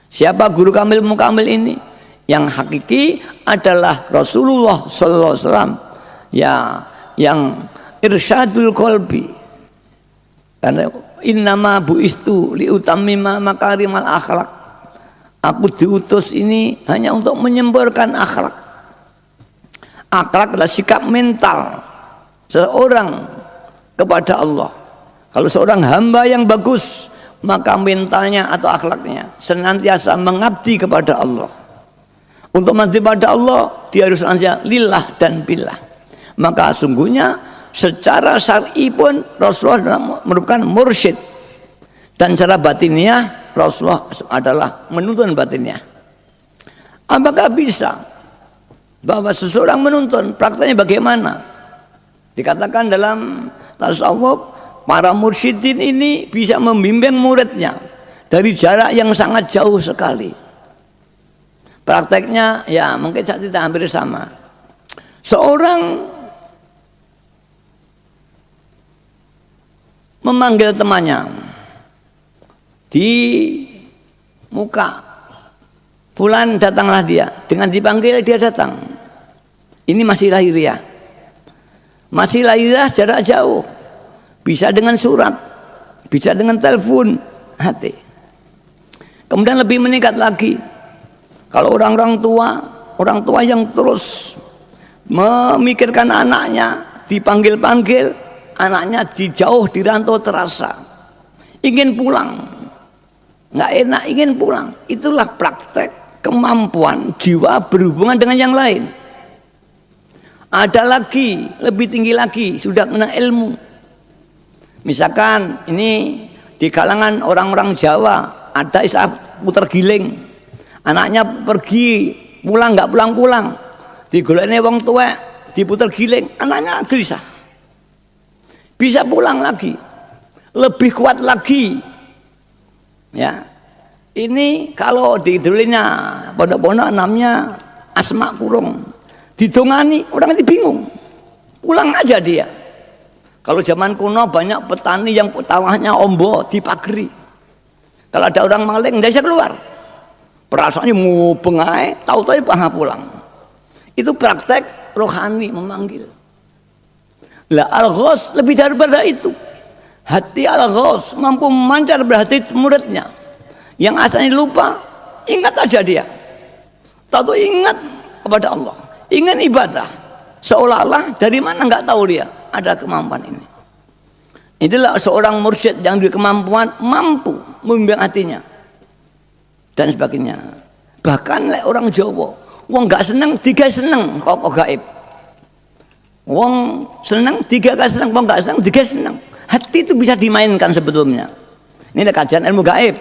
Siapa guru kamil mukamil ini? Yang hakiki adalah Rasulullah sallallahu alaihi wasallam, ya, yang irsyadul qalbi. Karena innama buistu liutammima makarimal akhlak. Aku diutus ini hanya untuk menyempurnakan akhlak. Akhlak adalah sikap mental seorang kepada Allah. Kalau seorang hamba yang bagus, maka mentalnya atau akhlaknya senantiasa mengabdi kepada Allah. Untuk mengabdi pada Allah, dia harus senantiasa lillah dan billah. Maka sungguhnya secara syar'i pun Rasulullah merupakan mursyid, dan secara batinnya Rasulullah adalah menuntun batinnya. Apakah bisa bahwa seseorang menuntun, prakteknya bagaimana? Dikatakan dalam tasawuf, para mursyidin ini bisa membimbing muridnya dari jarak yang sangat jauh sekali. Prakteknya ya mungkin saat kita hampir sama. Seorang memanggil temannya di muka, fulan datanglah dia. Dengan dipanggil dia datang. Ini masih lahiriah. Masih lahiriah jarak jauh. Bisa dengan surat, bisa dengan telepon hati. Kemudian lebih meningkat lagi, kalau orang tua yang terus memikirkan anaknya, dipanggil-panggil, anaknya jauh di rantau terasa, ingin pulang, nggak enak, ingin pulang. Itulah praktek kemampuan jiwa berhubungan dengan yang lain. Ada lagi, lebih tinggi lagi, sudah kena ilmu. Misalkan ini di kalangan orang-orang Jawa ada istilah puter giling. Anaknya pergi pulang nggak pulang-pulang, digolekne wong tua, diputer giling, anaknya gelisah. Bisa pulang lagi, lebih kuat lagi. Ya, ini kalau di dulunya pondok-pondok namanya asma kurung. Didongani orang itu bingung, pulang aja dia. Kalau zaman kuno banyak petani yang tawahnya ombo dipageri. Kalau ada orang maling, dia bisa keluar. Perasaannya mau bengai, tahu-tahu pulang. Itu praktek rohani memanggil. Lah al-ghaus lebih daripada itu. Hati al-ghaus mampu memancar berhati muridnya. Yang asalnya lupa, ingat aja dia. Tahu ingat kepada Allah. Ingin ibadah, seolah-olah dari mana nggak tahu dia ada kemampuan ini. Itulah seorang mursyid yang berkemampuan mampu membimbing hatinya dan sebagainya. Bahkan orang Jawa, wong nggak seneng, tiga seneng kok gaib. Wong seneng, tiga gak seneng, wong nggak seneng, tiga seneng. Hati itu bisa dimainkan sebetulnya. Ini ada kajian ilmu gaib.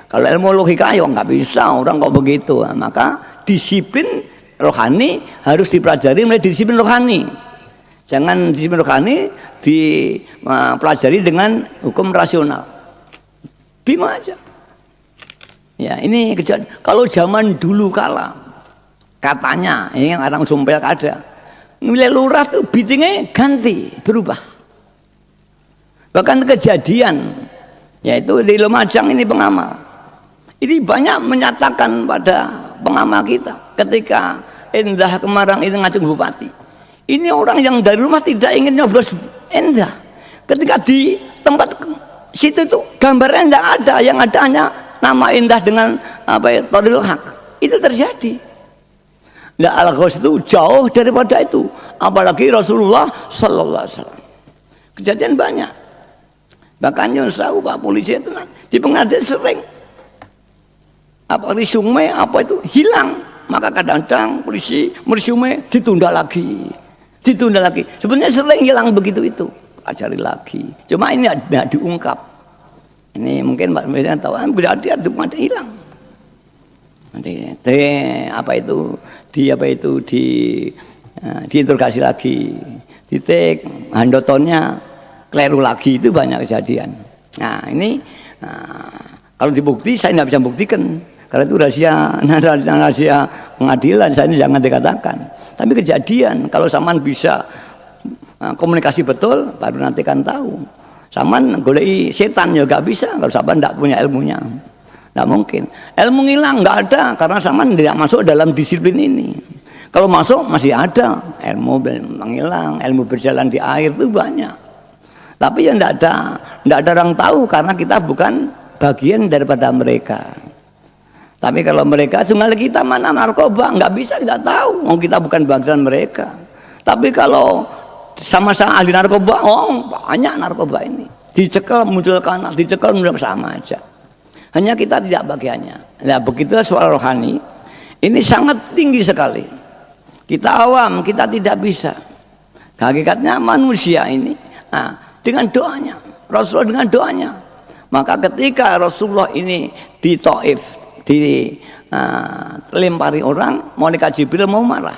Kalau ilmu logika ya nggak bisa, orang kok begitu. Maka disiplin rohani harus dipelajari mulai disiplin rohani. Jangan disiplin rohani dipelajari dengan hukum rasional. Bingung aja. Ya, ini kejadian. Kalau zaman dulu kala, katanya ini yang orang sumpel ada, nilai lurah tuh bitingnya ganti, berubah. Bahkan kejadian, yaitu di Lumajang ini pengamal. Ini banyak menyatakan pada pengamal kita ketika Endah Kemarang itu ngajeng bupati. Ini orang yang dari rumah tidak ingin nyoblos Endah. Ketika di tempat situ itu gambarnya tidak ada, yang ada hanya nama Endah dengan apa ya, Thoril Haq. Itu terjadi. Nah, al-ghaus itu jauh daripada itu, apalagi Rasulullah sallallahu alaihi wasallam. Kejadian banyak. Bahkan nyusahu Pak polisi itu di pengadilan sering apa resume apa itu hilang. Maka kadang-kadang polisi meresume ditunda lagi. Sebenarnya sering hilang begitu itu. Cari lagi. Cuma ini tidak diungkap. Ini mungkin Pak Presiden tahu, berarti ada hilang. Nanti diinterogasi lagi. Titik handotonnya keliru lagi, itu banyak kejadian. Nah ini kalau dibukti saya tidak bisa buktikan. Karena itu rahasia pengadilan, saya ini jangan dikatakan. Tapi kejadian, kalau Saman bisa komunikasi betul, baru nanti kan tahu. Saman golei setan juga bisa, kalau Saman tidak punya ilmunya. Nggak mungkin. Ilmu ngilang nggak ada karena sama tidak masuk dalam disiplin ini. Kalau masuk masih ada ilmu menghilang, ilmu berjalan di air itu banyak. Tapi ya nggak ada orang tahu karena kita bukan bagian daripada mereka. Tapi kalau mereka tunggal kita mana narkoba, nggak bisa kita tahu, kita bukan bagian mereka. Tapi kalau sama-sama ahli narkoba, oh banyak narkoba ini. Dicekel muncul kanan, dicekel muncul sama aja. Hanya kita tidak bagiannya. Nah begitulah soal rohani. Ini sangat tinggi sekali. Kita awam, kita tidak bisa. Hakikatnya manusia ini, dengan doanya, Rasulullah dengan doanya. Maka ketika Rasulullah ini di Taif, dilempari orang, malaikat Jibril mau marah.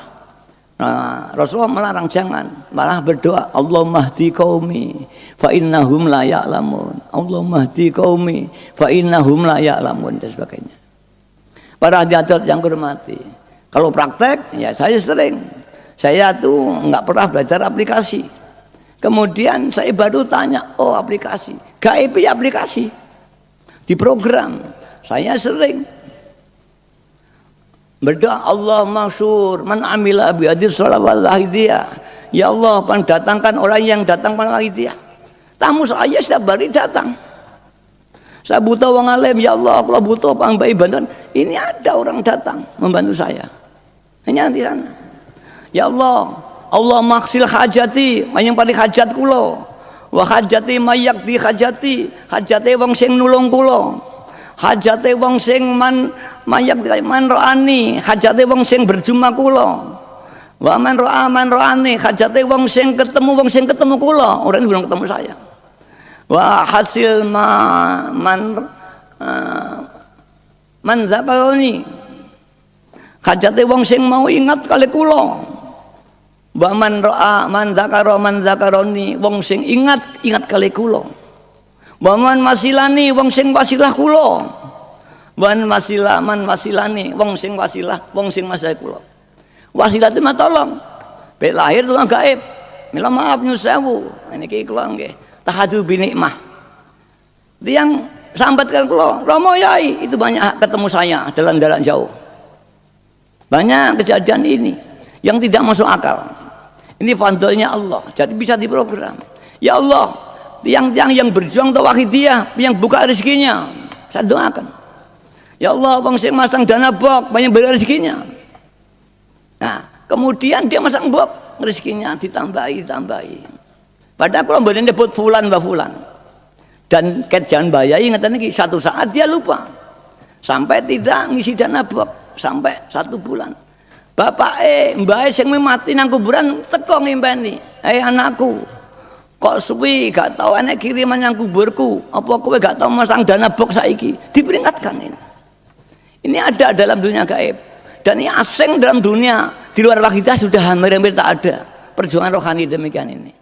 Rasulullah melarang jangan, malah berdoa, Allahumma hdi qaumi fa innahum la ya'lamun. Allahumma hdi qaumi fa innahum la ya'lamun dan sebagainya. Para hadirat yang hormati, kalau praktek ya saya sering. Saya tuh nggak pernah belajar aplikasi. Kemudian saya baru tanya, oh aplikasi, gaib ya aplikasi. Di program, saya sering berdoa Allah masyur man amila bihadir sholawal wahidiyah. Ya Allah datangkan orang yang datang pada wahidiyah. Tamu saya setiap hari datang. Saya butuh orang alim, ya Allah kalau butuh orang baik bantuan, ini ada orang datang membantu saya. Hanya di sana. Ya Allah, Allah maksil hajati, yang paling hajat kula. Wa hajati mayakti hajati, hajate wong sing nulung kula. Hajate wong sing man roani, hajate wong sing berjumpa kula. Wa man roani, hajate wong sing ketemu kula. Orang ini belum ketemu saya. Wa hasil man zakaroni, hajate wong sing mau ingat kali kula. Wa man zakaroni, wong sing ingat kali kula. Waman masilani wong sing wasilah kula. Man wasilani wong sing wasilah kula. Wasilah itu mah tolong. Pek lahir tukang gaib. Mila maaf nyuwun sewu. Niki kula nggih tahadu bi nikmah. Tiang sambatkan kula, Romo Yai itu banyak ketemu saya dalam jalan jauh. Banyak kejadian ini yang tidak masuk akal. Ini fadlnya Allah. Jadi bisa diprogram. Ya Allah, tiang-tiang yang berjuang tauhidiyah, yang buka rezekinya, saya doakan. Ya Allah, bang sing masang dana bok, banyak beri rezekinya. Nah, kemudian dia masang bok, rezekinya ditambahi. Padahal kalau boleh nyebut fulan mbak fulan, dan jangan bayai ngeten iki, satu saat dia lupa, sampai tidak ngisi dana bok, sampai 1 bulan. Bapak mbak sing mati nang kuburan teko ngimpeni, anakku. Kok suwi gak tahu enek kiriman yang kuburku, apa kowe gak tahu masang dana box saiki? Diperingatkan ini. Ini ada dalam dunia gaib dan ini asing dalam dunia, di luar wakidah sudah hampir tak ada. Perjuangan rohani demikian ini.